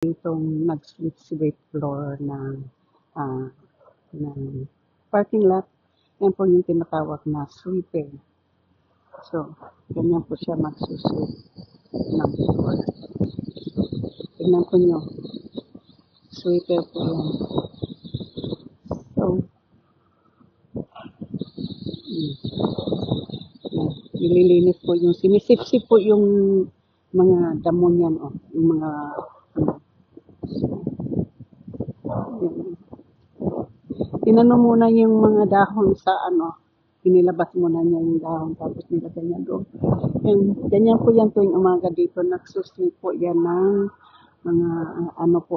itong nag-sweep floor ng parking lot. Yan po yung tinatawag na sweeper. So, ganyan po siya magsusweep ng floor. Tignan po nyo. Sweeper po yan. So, nililinis po yung, sinisip-sip po yung mga damo niyan, yung mga, tinano muna yung mga dahon sa inilabas muna niya yung dahon, tapos nilagay niya doon. Ganyan po yan tuwing umaga dito, nagsusweep po yan ng mga,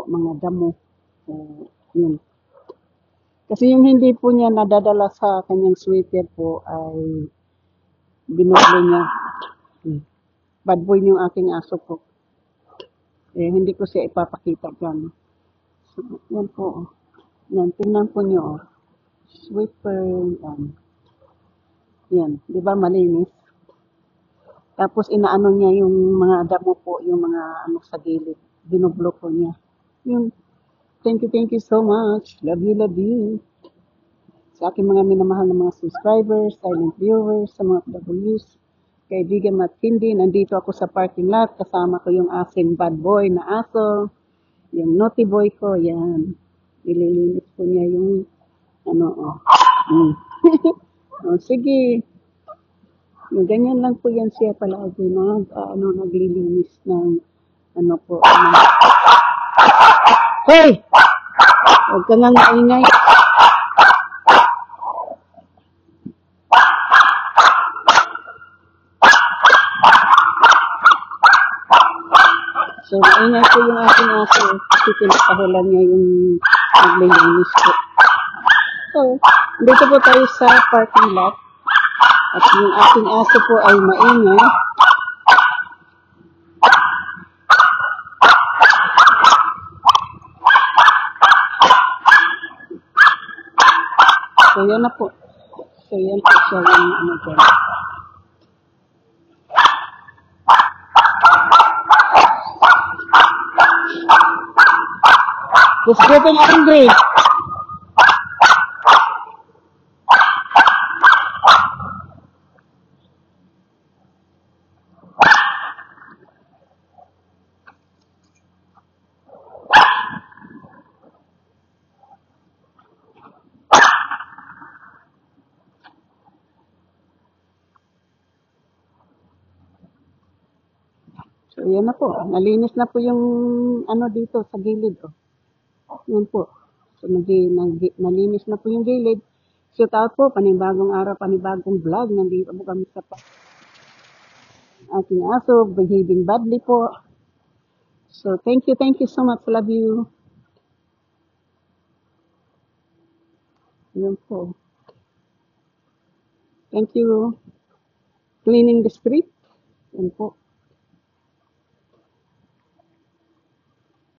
mga damo. Yun. Kasi yung hindi po niya nadadala sa kanyang sweeper po ay binublo niya. Bad boy yung aking aso po. Hindi ko siya ipapakita dyan. So, yan po. Yan, tingnan po nyo. Sweeper, yan. Di ba malinis? Tapos inaano niya yung mga damo po, yung mga sa gilid. Binublo po niya. Yun. Thank you so much. Love you. Sa aking mga minamahal na mga subscribers, silent viewers, sa mga W's, kaibigan matindi, nandito ako sa parking lot, kasama ko yung aking bad boy na aso, yung naughty boy ko, yan. Ililinis ko niya yung, sige. Yung ganyan lang po yan siya palagi, naglilinis ng, Hey! Huwag ka nga ingay. So, maingay po yung aking aso kasi pinakahulan niya yung naglilinis po. So, dito po tayo sa parking lot at yung aking aso po ay maingay. So, yan na po. So, yan po siya yung dyan. Let's go to Andre. So, yan na po. Nalinis na po yung dito sa gilid. Yan po. So, nalinis na po yung gilid. So, po, panibagong araw, panibagong vlog. Nandito po kami sa ating aso, behaving badly po. So, thank you so much. Love you. Yan po. Thank you. Cleaning the street. Yan po.